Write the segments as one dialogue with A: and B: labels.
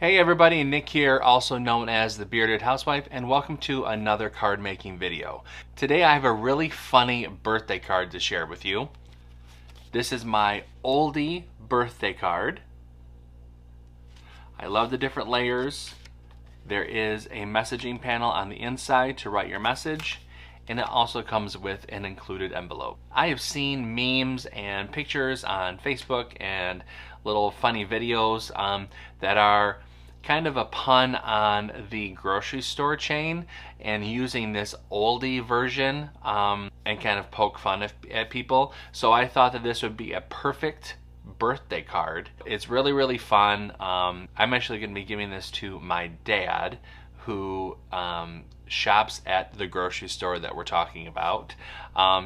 A: Hey everybody, Nick here, also known as the Bearded Housewife, and welcome to another card making video. Today I have a really funny birthday card to share with you. This is my oldie birthday card. I love the different layers. There is a messaging panel on the inside to write your message, and it also comes with an included envelope. I have seen memes and pictures on Facebook and little funny videos that are kind of a pun on the grocery store chain and using this oldie version and kind of poke fun at people. So I thought that this would be a perfect birthday card. It's really fun. I'm actually going to be giving this to my dad, who shops at the grocery store that we're talking about.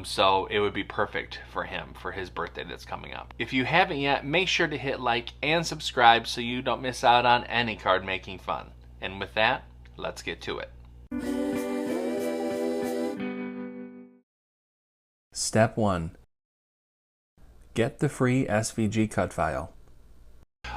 A: So it would be perfect for him for his birthday that's coming up. If you haven't yet, make sure to hit like and subscribe so you don't miss out on any card making fun. And with that, let's get to it. Step 1. Get the free SVG cut file.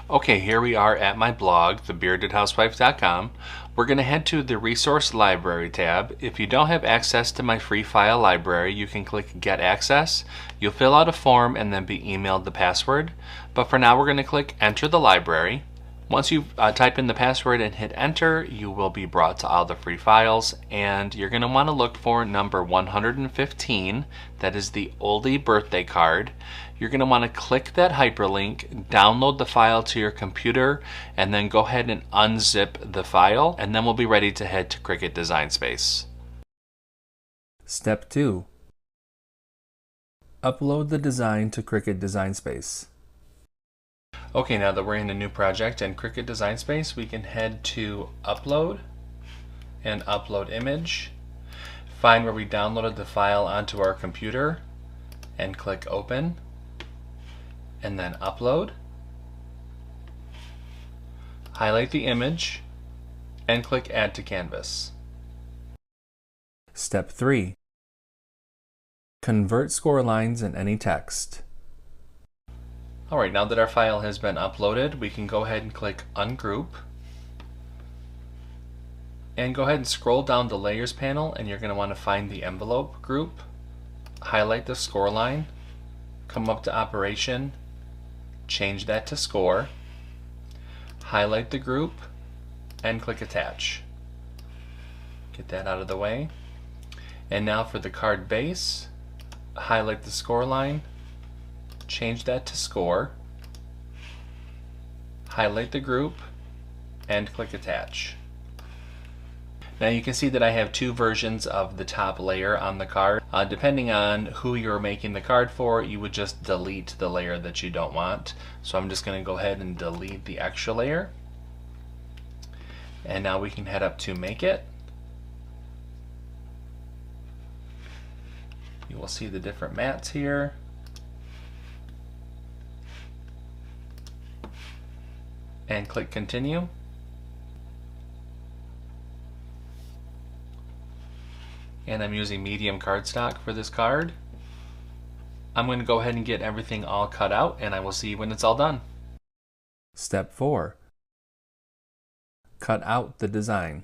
A: Okay, here we are at my blog, thebeardedhousewife.com. We're going to head to the Resource Library tab. If you don't have access to my free file library, you can click Get Access. You'll fill out a form and then be emailed the password. But for now, we're going to click Enter the Library. Once you type in the password and hit Enter, you will be brought to all the free files, and you're going to want to look for number 115. That is the oldie birthday card. You're going to want to click that hyperlink, download the file to your computer, and then go ahead and unzip the file, and then we'll be ready to head to Cricut Design Space. Step 2. Upload the design to Cricut Design Space. Okay, now that we're in a new project in Cricut Design Space, we can head to Upload and Upload Image. Find where we downloaded the file onto our computer and click Open, and then Upload. Highlight the image and click Add to Canvas. Step 3. Convert score lines and any text. Alright, now that our file has been uploaded, we can go ahead and click Ungroup. And go ahead and scroll down the Layers panel, and you're going to want to find the Envelope group. Highlight the score line, come up to Operation, change that to Score, highlight the group, and click Attach. Get that out of the way. And now for the card base, highlight the score line, change that to Score, highlight the group, and click Attach. Now you can see that I have two versions of the top layer on the card. Depending on who you're making the card for, you would just delete the layer that you don't want. So I'm just going to go ahead and delete the extra layer. And now we can head up to Make It. You will see the different mats here. And click Continue. And I'm using medium cardstock for this card. I'm going to go ahead and get everything all cut out, and I will see you when it's all done. Step 4. Cut out the design.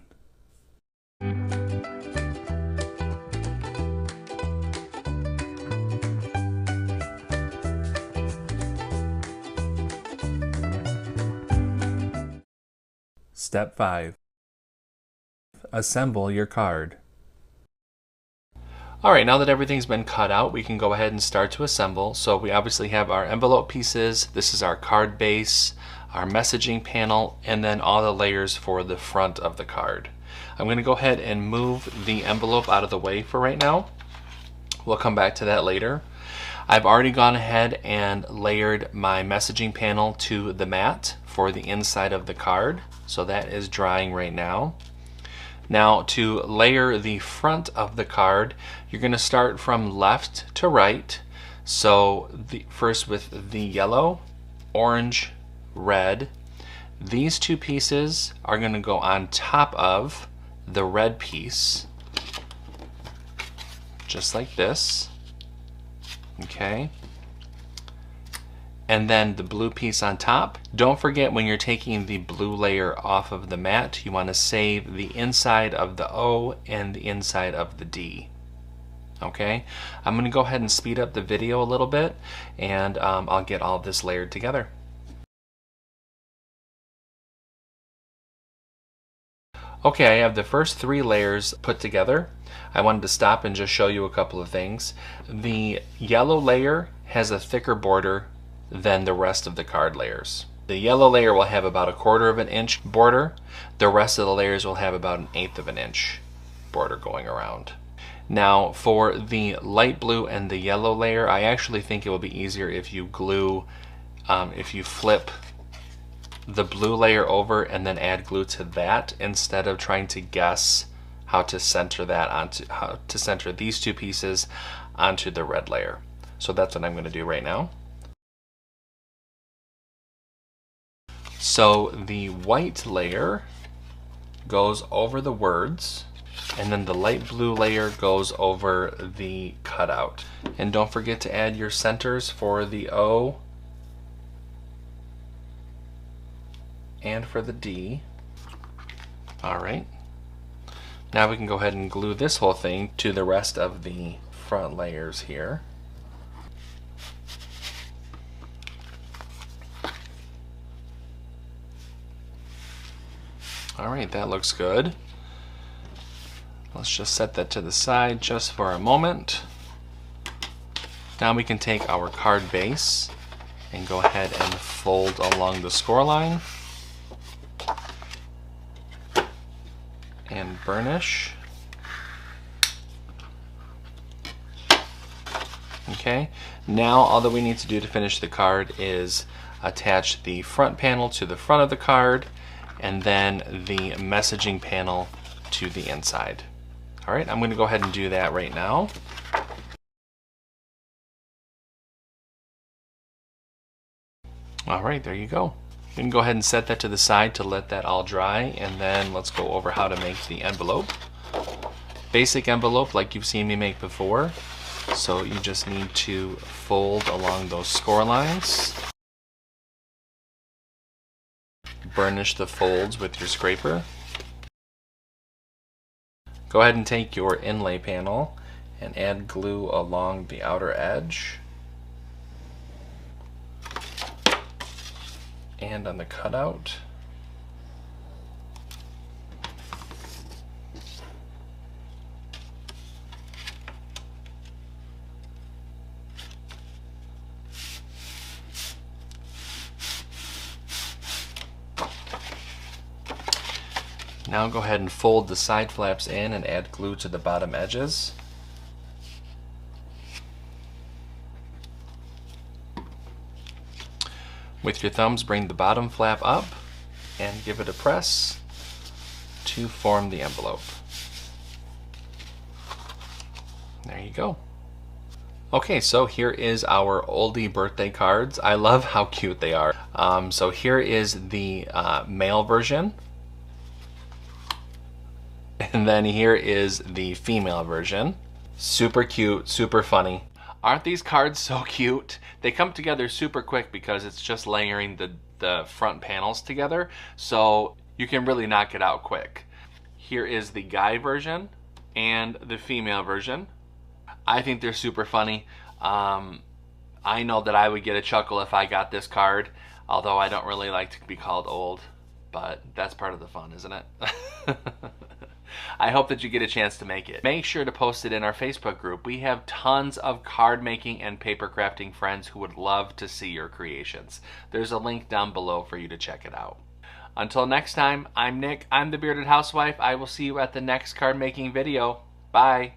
A: Step 5. Assemble your card. Alright, now that everything's been cut out, we can go ahead and start to assemble. So we obviously have our envelope pieces, this is our card base, our messaging panel, and then all the layers for the front of the card. I'm going to go ahead and move the envelope out of the way for right now. We'll come back to that later. I've already gone ahead and layered my messaging panel to the mat for the inside of the card. So that is drying right now. Now to layer the front of the card, you're going to start from left to right. So first with the yellow, orange, red. These two pieces are going to go on top of the red piece, just like this. Okay. and then the blue piece on top. Don't forget, when you're taking the blue layer off of the mat, you want to save the inside of the O and the inside of the D. Okay, I'm going to go ahead and speed up the video a little bit, and I'll get all this layered together. Okay, I have the first 3 layers put together. I wanted to stop and just show you a couple of things. The yellow layer has a thicker border than the rest of the card layers. The yellow layer will have about 1/4 of an inch border. The rest of the layers will have about 1/8 of an inch border going around. Now for the light blue and the yellow layer, I actually think it will be easier if you glue, if you flip the blue layer over and then add glue to that, instead of trying to guess how to center that onto, how to center these 2 pieces onto the red layer. So that's what I'm going to do right now. So the white layer goes over the words, and then the light blue layer goes over the cutout. And don't forget to add your centers for the O and for the D. Alright, now we can go ahead and glue this whole thing to the rest of the front layers here. Alright, that looks good. Let's just set that to the side just for a moment. Now we can take our card base and go ahead and fold along the score line and burnish. Okay, now all that we need to do to finish the card is attach the front panel to the front of the card, and then the messaging panel to the inside. All right, I'm going to go ahead and do that right now. All right, there you go. You can go ahead and set that to the side to let that all dry, and then let's go over how to make the envelope. Basic envelope like you've seen me make before. So you just need to fold along those score lines. Burnish the folds with your scraper. Go ahead and take your inlay panel and add glue along the outer edge and on the cutout. Now go ahead and fold the side flaps in and add glue to the bottom edges. With your thumbs, bring the bottom flap up and give it a press to form the envelope. There you go. Okay, so here is our oldie birthday cards. I love how cute they are. So here is the male version. And then here is the female version. Super cute, super funny. Aren't these cards so cute? They come together super quick because it's just layering the front panels together, so you can really knock it out quick. Here is the guy version and the female version. I think they're super funny. I know that I would get a chuckle if I got this card, although I don't really like to be called old, but that's part of the fun, isn't it? I hope that you get a chance to make it. Make sure to post it in our Facebook group. We have tons of card making and paper crafting friends who would love to see your creations. There's a link down below for you to check it out. Until next time, I'm Nick. I'm the Bearded Housewife. I will see you at the next card making video. Bye.